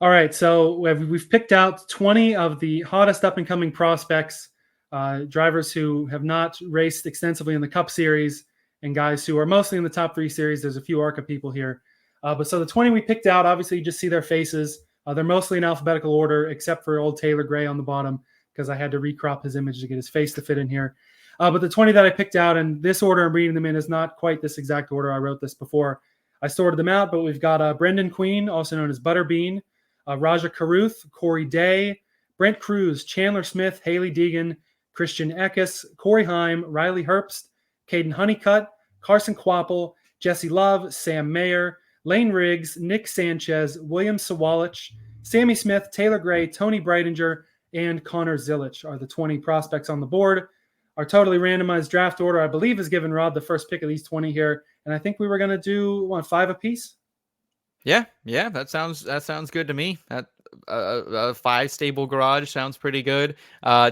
All right, so we've picked out 20 of the hottest up-and-coming prospects, drivers who have not raced extensively in the Cup Series, and guys who are mostly in the top 3 series. There's a few ARCA people here. But so the 20 we picked out, obviously you just see their faces. They're mostly in alphabetical order, except for old Taylor Gray on the bottom, because I had to recrop his image to get his face to fit in here. But the 20 that I picked out, and this order I'm reading them in is not quite this exact order. I wrote this before I sorted them out, but we've got Brendan Queen, also known as Butterbean, Raja Caruth, Corey Day, Brent Cruz, Chandler Smith, Haley Deegan, Christian Eckes, Corey Heim, Riley Herbst, Caden Honeycutt, Carson Quapple, Jesse Love, Sam Mayer, Lane Riggs, Nick Sanchez, William Sawalich, Sammy Smith, Taylor Gray, Tony Breitinger, and Connor Zilich are the 20 prospects on the board. Our totally randomized draft order, I believe, has given Rod the first pick of these 20 here, and I think we were going to do 5 apiece. Yeah, that sounds good to me. That a 5 stable garage sounds pretty good.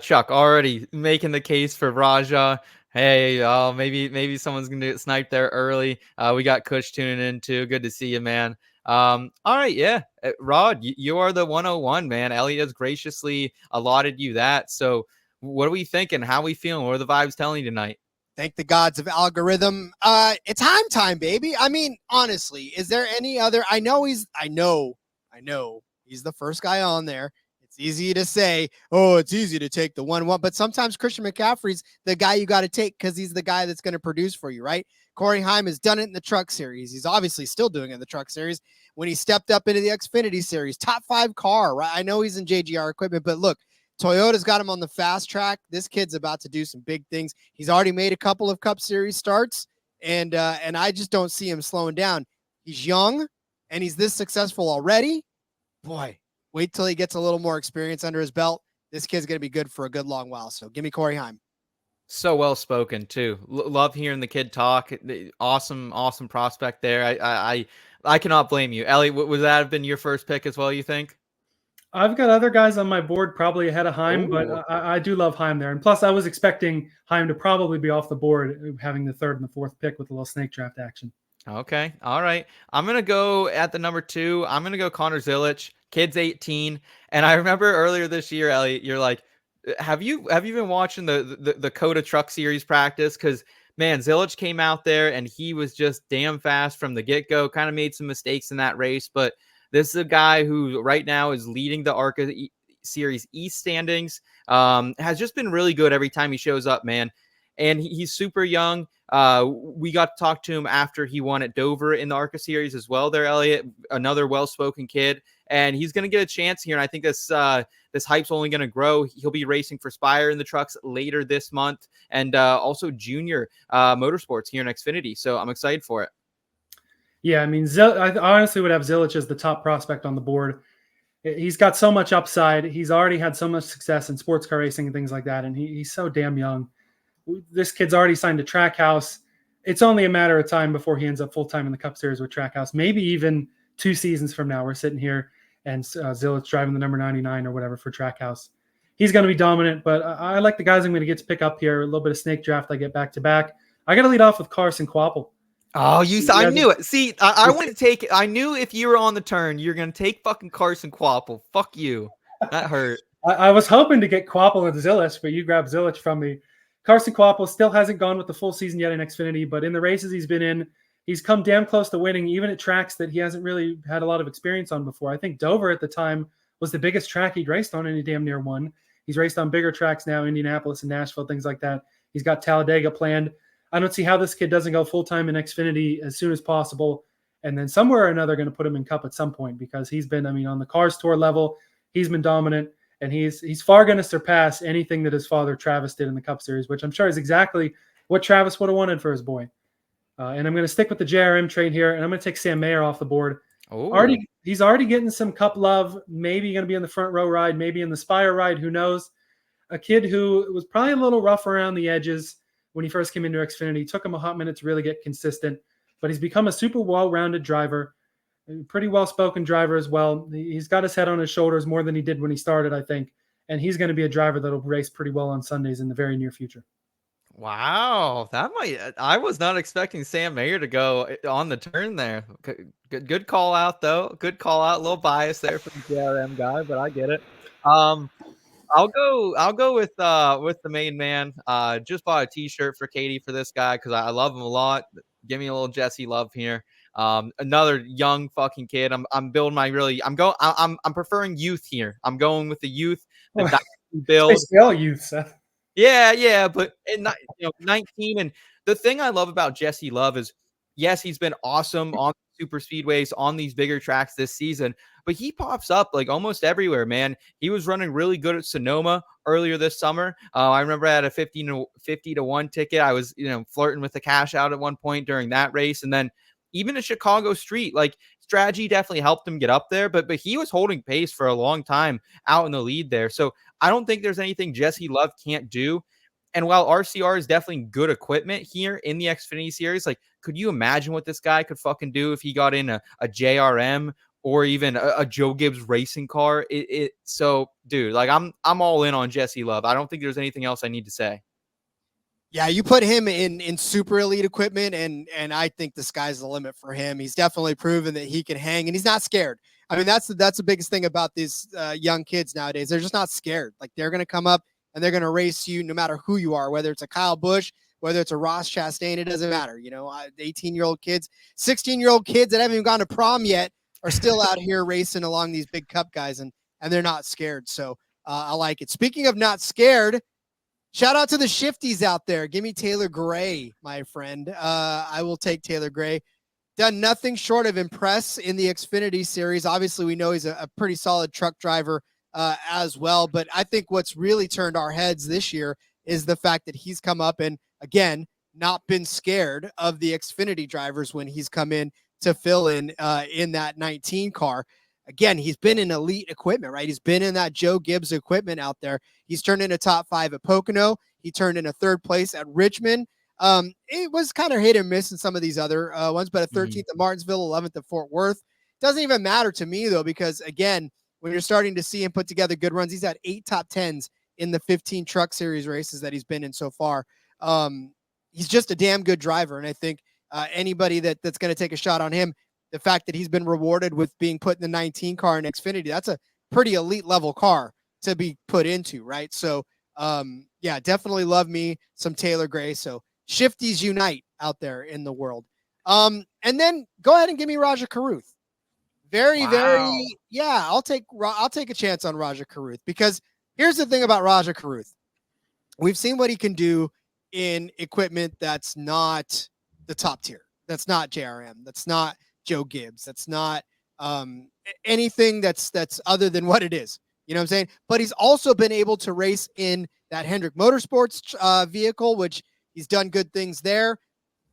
Chuck already making the case for Raja. Hey, maybe someone's gonna get sniped there early. We got Kush tuning in too. Good to see you, man. All right, yeah, Rod, you are the 101, man. Elliot has graciously allotted you that. So, what are we thinking? How are we feeling? What are the vibes telling you tonight? Thank the gods of algorithm. It's Heim time, baby. I mean, honestly, is there any other? I know he's the first guy on there. It's easy to say, oh, it's easy to take the 1-1, but sometimes Christian McCaffrey's the guy you got to take because he's the guy that's going to produce for you, right? Corey Heim has done it in the Truck Series. He's obviously still doing it in the Truck Series. When he stepped up into the Xfinity Series, top 5 car, right? I know he's in JGR equipment, but look, Toyota's got him on the fast track. This kid's about to do some big things. He's already made a couple of Cup Series starts, and I just don't see him slowing down. He's young, and he's this successful already. Boy, wait till he gets a little more experience under his belt. This kid's going to be good for a good long while. So give me Corey Heim. So well spoken too. Love hearing the kid talk. Awesome prospect there. I cannot blame you. Elliot, would that have been your first pick as well, you think? I've got other guys on my board probably ahead of Heim, but I do love Heim there. And plus, I was expecting Heim to probably be off the board, having the 3rd and the 4th pick with a little snake draft action. Okay. All right. I'm going to go at the number 2. I'm going to go Connor Zilich. Kid's 18. And I remember earlier this year, Elliot, you're like, have you been watching the Coda Truck Series practice? Because, man, Zilich came out there and he was just damn fast from the get-go. Kind of made some mistakes in that race, but this is a guy who right now is leading the ARCA Series East standings. Has just been really good every time he shows up, man. And he's super young. We got to talk to him after he won at Dover in the ARCA Series as well there, Elliot. Another well-spoken kid. And he's going to get a chance here. And I think this hype's only going to grow. He'll be racing for Spire in the trucks later this month. And also junior motorsports here in Xfinity. So I'm excited for it. Yeah, I mean, I honestly would have Zilich as the top prospect on the board. He's got so much upside. He's already had so much success in sports car racing and things like that, and he's so damn young. This kid's already signed to Trackhouse. It's only a matter of time before he ends up full-time in the Cup Series with Trackhouse. Maybe even 2 seasons from now, we're sitting here, and Zilich driving the number 99 or whatever for Trackhouse. He's going to be dominant, but I like the guys I'm going to get to pick up here. A little bit of snake draft I get back-to-back. I got to lead off with Carson Quapple. Oh, I knew it. See, I went to take it. I knew if you were on the turn, you're going to take fucking Carson Quapple. Fuck you. That hurt. I was hoping to get Quapple and Zilich, but you grabbed Zilich from me. Carson Quapple still hasn't gone with the full season yet in Xfinity, but in the races he's been in, he's come damn close to winning, even at tracks that he hasn't really had a lot of experience on before. I think Dover at the time was the biggest track he'd raced on, and he damn near won. He's raced on bigger tracks now, Indianapolis and Nashville, things like that. He's got Talladega planned. I don't see how this kid doesn't go full-time in Xfinity as soon as possible, and then somewhere or another going to put him in Cup at some point, because he's been, on the Cars Tour level, he's been dominant, and he's far going to surpass anything that his father Travis did in the Cup Series, which I'm sure is exactly what Travis would have wanted for his boy. And I'm going to stick with the JRM train here, and I'm going to take Sam Mayer off the board. He's already getting some Cup love, maybe going to be in the front row ride, maybe in the Spire ride, who knows. A kid who was probably a little rough around the edges when he first came into Xfinity. Took him a hot minute to really get consistent, but he's become a super well-rounded driver, a pretty well-spoken driver as well. He's got his head on his shoulders more than he did when he started, I think, and he's going to be a driver that'll race pretty well on Sundays in the very near future. Wow, that might. I was not expecting Sam Mayer to go on the turn there. Good call out though. Good call out. A little bias there for the JRM guy, but I get it. I'll go with the main man. Just bought a T-shirt for Katie for this guy because I love him a lot. Give me a little Jesse Love here. Another young fucking kid. I'm building my really. I'm preferring youth here. I'm going with the youth. The dynasty build. It's all youth, Seth. Yeah, but 19. And the thing I love about Jesse Love is, yes, he's been awesome on super speedways on these bigger tracks this season, but he pops up like almost everywhere, man. He was running really good at Sonoma earlier this summer. I remember I had a 50-1 ticket. I was, flirting with the cash out at one point during that race. And then even at Chicago Street, like strategy definitely helped him get up there, but he was holding pace for a long time out in the lead there. So I don't think there's anything Jesse Love can't do. And while RCR is definitely good equipment here in the Xfinity Series, like, could you imagine what this guy could fucking do if he got in a JRM or even a Joe Gibbs racing car? So, dude, like, I'm all in on Jesse Love. I don't think there's anything else I need to say. Yeah, you put him in super elite equipment, and I think the sky's the limit for him. He's definitely proven that he can hang, and he's not scared. I mean, that's the biggest thing about these young kids nowadays. They're just not scared. Like, they're going to come up and they're going to race you no matter who you are, whether it's a Kyle Busch, whether it's a Ross Chastain, it doesn't matter. 18-year-old kids, 16-year-old kids that haven't even gone to prom yet are still out here racing along these big cup guys, and they're not scared. So I like it. Speaking of not scared, shout out to the shifties out there. Give me Taylor Gray, my friend. I will take Taylor Gray. Done nothing short of impress in the Xfinity Series. Obviously, we know he's a pretty solid truck driver as well. But I think what's really turned our heads this year is the fact that he's come up and, again, not been scared of the Xfinity drivers when he's come in to fill in that 19 car. Again, he's been in elite equipment, right? He's been in that Joe Gibbs equipment out there. He's turned in a top 5 at Pocono. He turned in a 3rd place at Richmond. It was kind of hit and miss in some of these other ones, but a 13th at Martinsville, 11th at Fort Worth. Doesn't even matter to me, though, because, again, when you're starting to see him put together good runs, he's had 8 top 10s in the 15 Truck Series races that he's been in so far. He's just a damn good driver, and I think anybody that's going to take a shot on him, the fact that he's been rewarded with being put in the 19 car in Xfinity, that's a pretty elite level car to be put into, right? So, yeah, definitely love me some Taylor Gray. So shifties unite out there in the world. And then go ahead and give me Raja Carruth. Very, yeah, I'll take a chance on Raja Carruth, because here's the thing about Raja Carruth. We've seen what he can do in equipment that's not the top tier. That's not JRM. That's not Joe Gibbs. That's not anything that's other than what it is. You know what I'm saying? But he's also been able to race in that Hendrick Motorsports vehicle, which he's done good things there.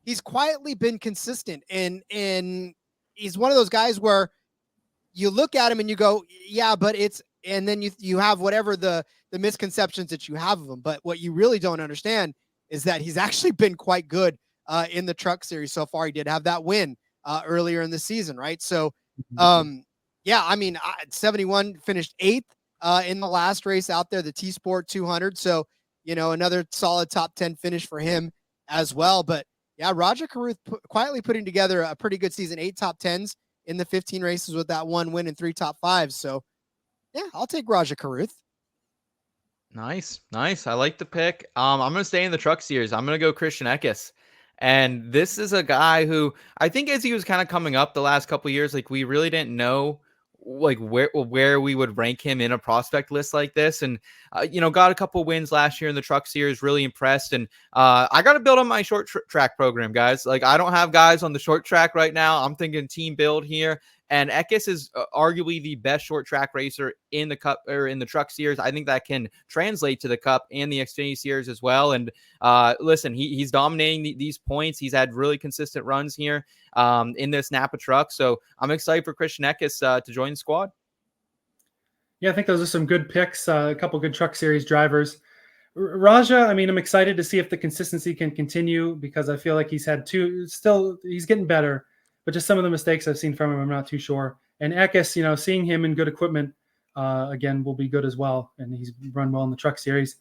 He's quietly been consistent, and he's one of those guys where you look at him and you go, yeah, but it's, and then you have whatever the misconceptions that you have of him. But what you really don't understand is that he's actually been quite good in the Truck Series so far. He did have that win earlier in the season, right? So, yeah, I mean, 71 finished 8th in the last race out there, the T-Sport 200. So, another solid top 10 finish for him as well. But yeah, Raja Carruth quietly putting together a pretty good season, 8 top 10s in the 15 races with that 1 win and 3 top 5s. So yeah, I'll take Raja Carruth. Nice. I like the pick. I'm going to stay in the Truck Series. I'm going to go Christian Eckes. And this is a guy who I think, as he was kind of coming up the last couple of years, like, we really didn't know like where we would rank him in a prospect list like this. And, got a couple wins last year in the Truck Series, really impressed. And I got to build on my short track program, guys. Like, I don't have guys on the short track right now. I'm thinking team build here. And Eckes is arguably the best short track racer in the Cup or in the Truck Series. I think that can translate to the Cup and the Xfinity Series as well. And listen, he's dominating these points. He's had really consistent runs here in this Napa truck. So I'm excited for Christian Eckes to join the squad. Yeah, I think those are some good picks. A couple good Truck Series drivers. Raja, I mean, I'm excited to see if the consistency can continue, because I feel like he's getting better. But just some of the mistakes I've seen from him, I'm not too sure. And Eckes, seeing him in good equipment, again, will be good as well. And he's run well in the Truck Series.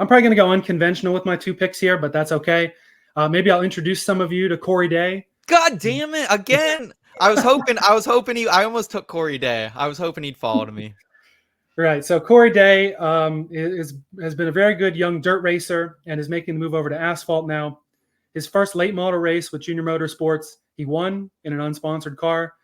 I'm probably going to go unconventional with my 2 picks here, but that's okay. Maybe I'll introduce some of you to Corey Day. God damn it. Again. I was hoping I almost took Corey Day. I was hoping he'd follow to me. Right. So Corey Day has been a very good young dirt racer and is making the move over to asphalt now. His first late model race with Junior Motorsports, he won in an unsponsored car.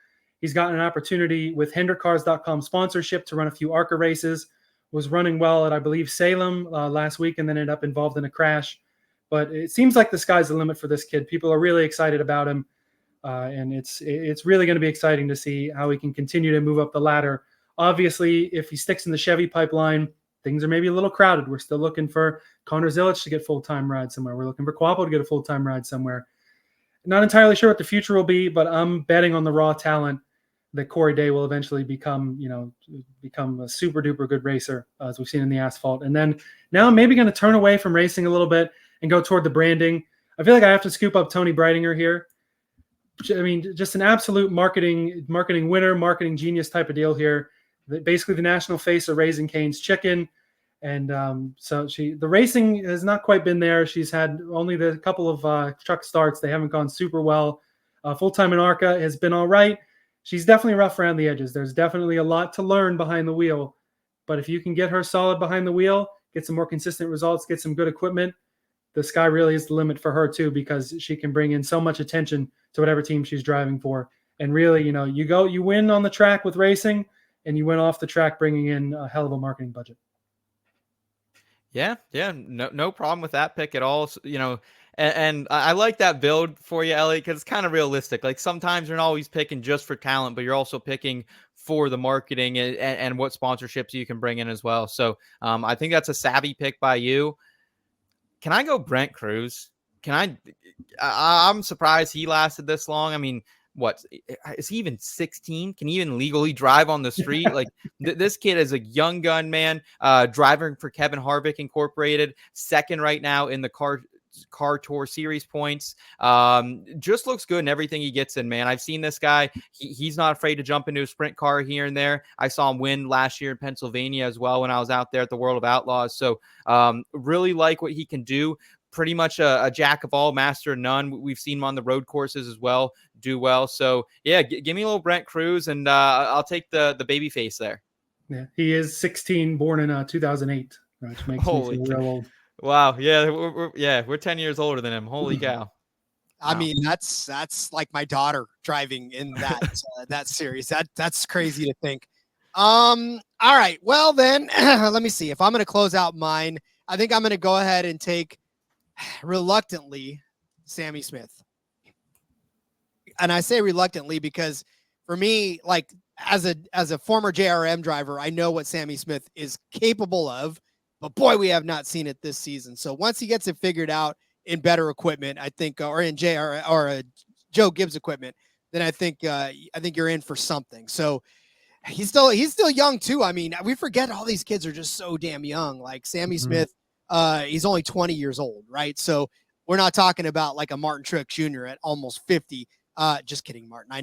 He's gotten an opportunity with HenderCars.com sponsorship to run a few ARCA races. Was running well at, I believe, Salem last week, and then ended up involved in a crash. But it seems like the sky's the limit for this kid. People are really excited about him, and it's really going to be exciting to see how he can continue to move up the ladder. Obviously, if he sticks in the Chevy pipeline, things are maybe a little crowded. We're still looking for Connor Zilic to get full-time ride somewhere. We're looking for Quapo to get a full-time ride somewhere. Not entirely sure what the future will be, but I'm betting on the raw talent that Corey Day will eventually become a super duper good racer, as we've seen in the asphalt. And then now I'm maybe going to turn away from racing a little bit and go toward the branding. I feel like I have to scoop up Tony Breitinger here. I mean, just an absolute marketing winner, marketing genius type of deal here. Basically the national face of Raising Cane's Chicken. And so the racing has not quite been there. She's had only the couple of truck starts. They haven't gone super well. Full-time in ARCA has been all right. She's definitely rough around the edges. There's definitely a lot to learn behind the wheel. But if you can get her solid behind the wheel, get some more consistent results, get some good equipment, the sky really is the limit for her too, because she can bring in so much attention to whatever team she's driving for. And really, you win on the track with racing, and you win off the track bringing in a hell of a marketing budget. Yeah, no problem with that pick at all. And I like that build for you, Elliot, because it's kind of realistic. Like sometimes you're not always picking just for talent, but you're also picking for the marketing and what sponsorships you can bring in as well. So I think that's a savvy pick by you. Can I go Brent Cruz? I'm surprised he lasted this long. I mean, what is he even 16? Can he even legally drive on the street? Like this kid is a young gun, man, driving for Kevin Harvick Incorporated, second right now in the car tour series points. Just looks good in everything he gets in, man. I've seen this guy. He's not afraid to jump into a sprint car here and there. I saw him win last year in Pennsylvania as well when I was out there at the World of Outlaws. So really like what he can do. Pretty much a jack of all, master of none. We've seen him on the road courses as well, do well. So yeah, give me a little Brent Cruz, and I'll take the baby face there. Yeah, he is 16, born in 2008, which makes me feel real old. Wow, yeah, we're 10 years older than him. Holy cow! I mean, that's like my daughter driving in that that series. That's crazy to think. All right, well then, let me see. If I'm going to close out mine, I think I'm going to go ahead and take reluctantly Sammy Smith. And I say reluctantly because for me, like as a former JRM driver, I know what Sammy Smith is capable of, but boy, we have not seen it this season. So once he gets it figured out in better equipment, I think, or in JR or Joe Gibbs equipment, then I think you're in for something. So he's still young too. I mean, we forget all these kids are just so damn young. Like Sammy Smith, he's only 20 years old, right? So we're not talking about like a Martin Truex Jr. at almost 50. Just kidding, Martin. I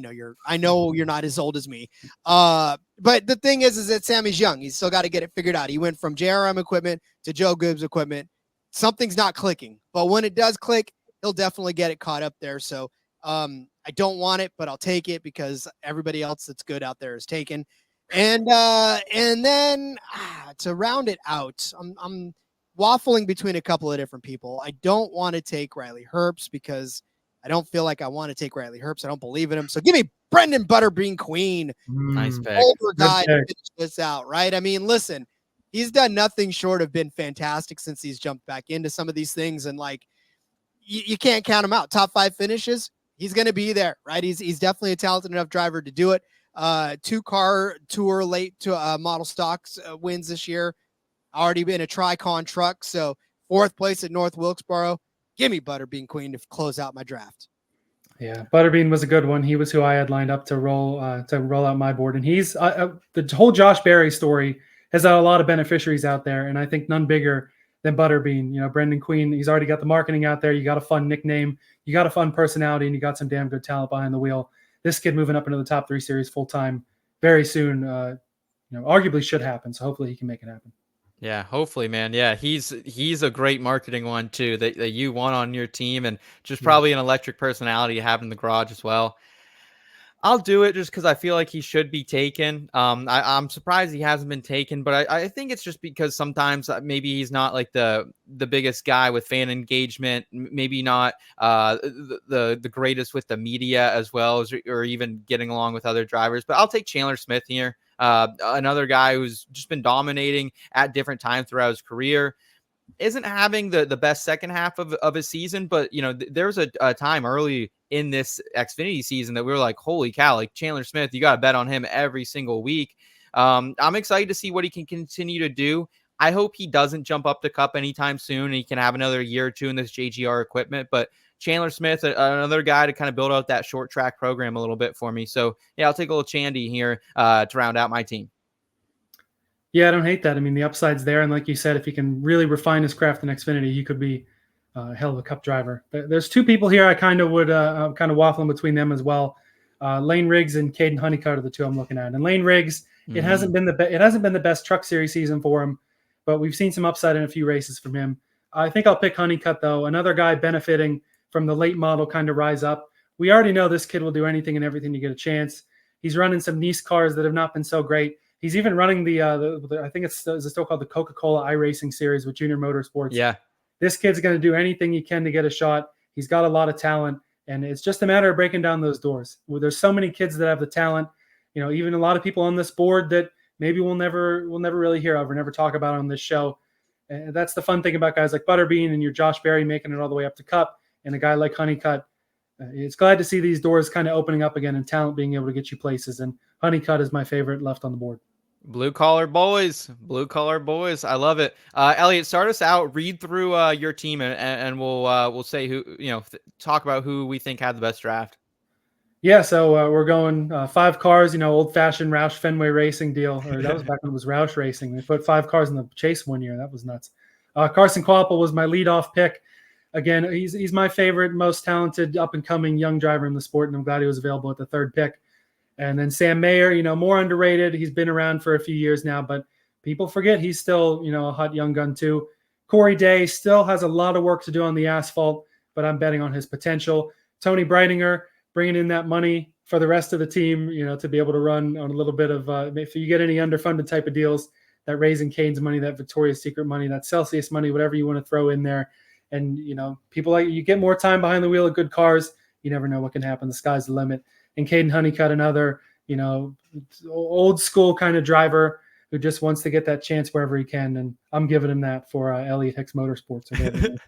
know you're not as old as me. But the thing is that Sammy's young. He's still got to get it figured out. He went from JRM equipment to Joe Gibbs equipment. Something's not clicking, but when it does click, he'll definitely get it caught up there. So I don't want it, but I'll take it because everybody else that's good out there is taken. And then to round it out, I'm waffling between a couple of different people. I don't want to take Riley Herbst because I don't feel like I want to take Riley Herbst. I don't believe in him. So give me Brendan Butterbean Queen. Nice pick. Older guy to finish this out, right? I mean, listen, he's done nothing short of been fantastic since he's jumped back into some of these things. And like, you can't count him out. Top 5 finishes, he's going to be there, right? He's definitely a talented enough driver to do it. 2-car tour late to model stocks wins this year. Already been a Tricon truck. So 4th place at North Wilkesboro. Give me Butterbean Queen to close out my draft. Yeah, Butterbean was a good one. He was who I had lined up to roll out my board. And he's the whole Josh Berry story has had a lot of beneficiaries out there, and I think none bigger than Butterbean. You know, Brendan Queen, he's already got the marketing out there. You got a fun nickname, you got a fun personality, and you got some damn good talent behind the wheel. This kid moving up into the top 3 series full time very soon, arguably should happen. So hopefully he can make it happen. Yeah, hopefully, man. Yeah, he's a great marketing one too. That you want on your team, and just Yeah. probably an electric personality to have in the garage as well. I'll do it just because I feel like he should be taken. I'm surprised he hasn't been taken, but I think it's just because sometimes maybe he's not like the biggest guy with fan engagement, maybe not the greatest with the media as well as or even getting along with other drivers. But I'll take Chandler Smith here, another guy who's just been dominating at different times throughout his career. Isn't having the best second half of his season, but there was a time early in this Xfinity season that we were like, holy cow, like Chandler Smith, you got to bet on him every single week. I'm excited to see what he can continue to do. I hope he doesn't jump up to Cup anytime soon and he can have another year or two in this JGR equipment. But Chandler Smith, another guy to kind of build out that short track program a little bit for me. So yeah, I'll take a little Chandy here to round out my team. Yeah, I don't hate that. I mean, the upside's there, and like you said, if he can really refine his craft in Xfinity, he could be a hell of a Cup driver. There's two people here I kind of would kind of waffling between them as well. Lane Riggs and Caden Honeycutt are the two I'm looking at. And Lane Riggs, it hasn't been the best Truck Series season for him, but we've seen some upside in a few races from him. I think I'll pick Honeycutt though, another guy benefiting from the late model kind of rise up. We already know this kid will do anything and everything to get a chance. He's running some nice cars that have not been so great. He's even running the I think it's still called the Coca-Cola iRacing Series with Junior Motorsports. Yeah. This kid's going to do anything he can to get a shot. He's got a lot of talent, and it's just a matter of breaking down those doors. Well, there's so many kids that have the talent, even a lot of people on this board that maybe we'll never really hear of or never talk about on this show. And that's the fun thing about guys like Butterbean and your Josh Berry making it all the way up to Cup, and a guy like Honeycutt. It's glad to see these doors kind of opening up again and talent being able to get you places. And Honeycutt is my favorite left on the board. Blue collar boys. I love it. Elliot, start us out. Read through your team, and we'll say who talk about who we think had the best draft. Yeah, so we're going 5 cars. Old fashioned Roush Fenway Racing deal. Or that was back when it was Roush Racing. They put 5 cars in the chase one year. That was nuts. Carson Kvapil was my leadoff pick. Again, he's my favorite, most talented, up and coming young driver in the sport, and I'm glad he was available at the 3rd pick. And then Sam Mayer, more underrated. He's been around for a few years now, but people forget he's still, a hot young gun too. Corey Day still has a lot of work to do on the asphalt, but I'm betting on his potential. Tony Breitinger bringing in that money for the rest of the team, to be able to run on a little bit of, if you get any underfunded type of deals, that Raising Cane's money, that Victoria's Secret money, that Celsius money, whatever you want to throw in there. And, people like you get more time behind the wheel of good cars. You never know what can happen. The sky's the limit. And Caden Honeycutt, another, old school kind of driver who just wants to get that chance wherever he can. And I'm giving him that for Elliot Hicks Motorsports.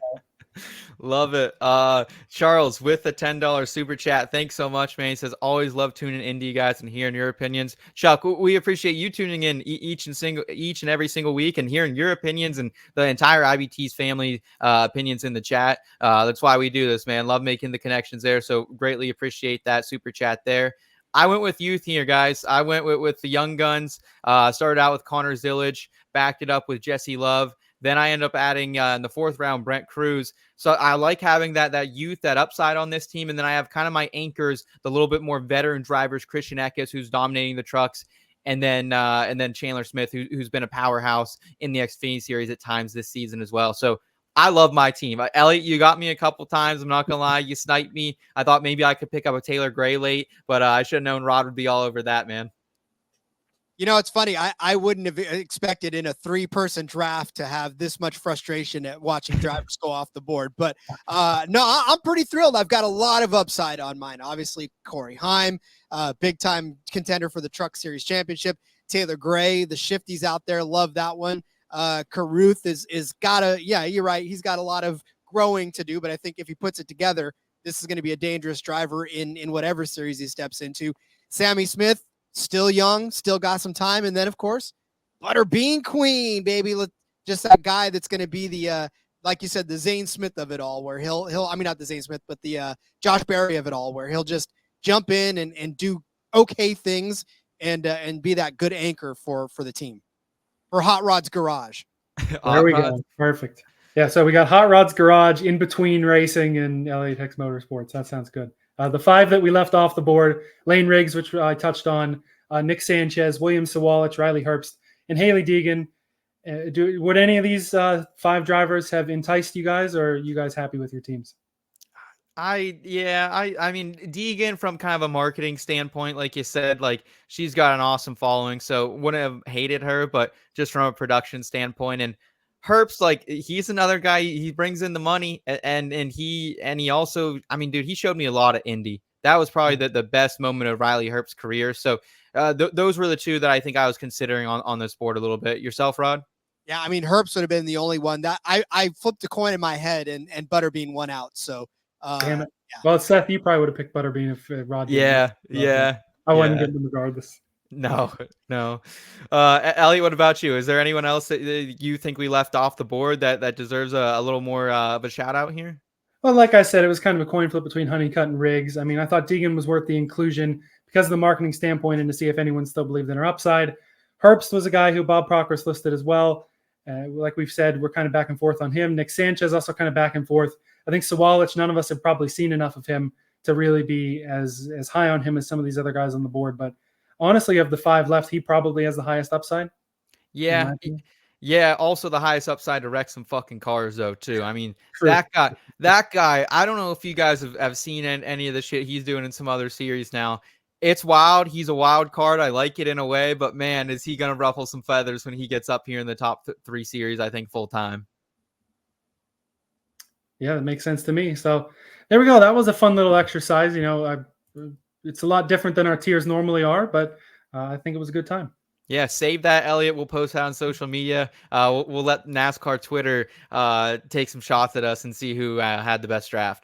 Love it. Charles with the $10 super chat. Thanks so much, man. He says, always love tuning into you guys and hearing your opinions. Chuck, we appreciate you tuning in each and every single week and hearing your opinions and the entire IBT's family opinions in the chat. That's why we do this, man. Love making the connections there. So greatly appreciate that super chat there. I went with youth here, guys. I went with the young guns. Started out with Connor Zillage, backed it up with Jesse Love. Then I end up adding in the 4th round, Brent Cruz. So I like having that youth, that upside on this team. And then I have kind of my anchors, the little bit more veteran drivers, Christian Eckes, who's dominating the trucks. And then Chandler Smith, who's been a powerhouse in the Xfinity Series at times this season as well. So I love my team. Elliot, you got me a couple times. I'm not going to lie. You sniped me. I thought maybe I could pick up a Taylor Gray late, but I should have known Rod would be all over that, man. It's funny. I wouldn't have expected in a 3-person draft to have this much frustration at watching drivers go off the board. But no, I'm pretty thrilled. I've got a lot of upside on mine. Obviously, Corey Heim, big-time contender for the Truck Series Championship. Taylor Gray, the shifties out there, love that one. Carruth is got you're right. He's got a lot of growing to do, but I think if he puts it together, this is going to be a dangerous driver in whatever series he steps into. Sammy Smith, still young, still got some time. And then, of course, Butterbean Queen, baby. Just that guy that's going to be the, like you said, the Zane Smith of it all, where not the Zane Smith, but the Josh Berry of it all, where he'll just jump in and do okay things and be that good anchor for the team. For Hot Rod's Garage. There we go. Perfect. Yeah, so we got Hot Rod's Garage in between racing and Elliot Hicks Motorsports. That sounds good. The 5 that we left off the board, Lane Riggs, which I touched on, Nick Sanchez, William Sawalich, Riley Herbst, and Haley Deegan. Would any of these 5 drivers have enticed you guys, or are you guys happy with your teams? I mean, Deegan, from kind of a marketing standpoint, like you said, like she's got an awesome following, so wouldn't have hated her, but just from a production standpoint. And Herbst, like, he's another guy, he brings in the money, and he also, I mean, dude, he showed me a lot of Indy. That was probably the best moment of Riley Herbst's career. So those were the 2 that I think I was considering on this board a little bit. Yourself, Rod? Yeah, I mean, Herbst would have been the only one that I flipped a coin in my head, and Butterbean won out. So, Damn it. yeah. Well, Seth, you probably would have picked Butterbean if Rod didn't. Yeah. I wouldn't get them regardless. No. Elliot, what about you? Is there anyone else that you think we left off the board that deserves a little more of a shout out here? Well, like I said, it was kind of a coin flip between Honeycutt and Riggs. I mean, I thought Deegan was worth the inclusion because of the marketing standpoint and to see if anyone still believed in her upside. Herbst was a guy who Bob Proctor's listed as well. Like we've said, we're kind of back and forth on him. Nick Sanchez also kind of back and forth. I think Sawalich, none of us have probably seen enough of him to really be as high on him as some of these other guys on the board. But honestly, of the 5 left, he probably has the highest upside. Yeah. Yeah. Also the highest upside to wreck some fucking cars though, too. I mean, True. that guy, I don't know if you guys have seen any of the shit he's doing in some other series now. It's wild. He's a wild card. I like it in a way, but man, is he going to ruffle some feathers when he gets up here in the top 3 series, I think, full time. Yeah, that makes sense to me. So there we go. That was a fun little exercise. It's a lot different than our tiers normally are, but I think it was a good time. Yeah, save that, Elliot. We'll post that on social media. We'll let NASCAR Twitter take some shots at us and see who had the best draft.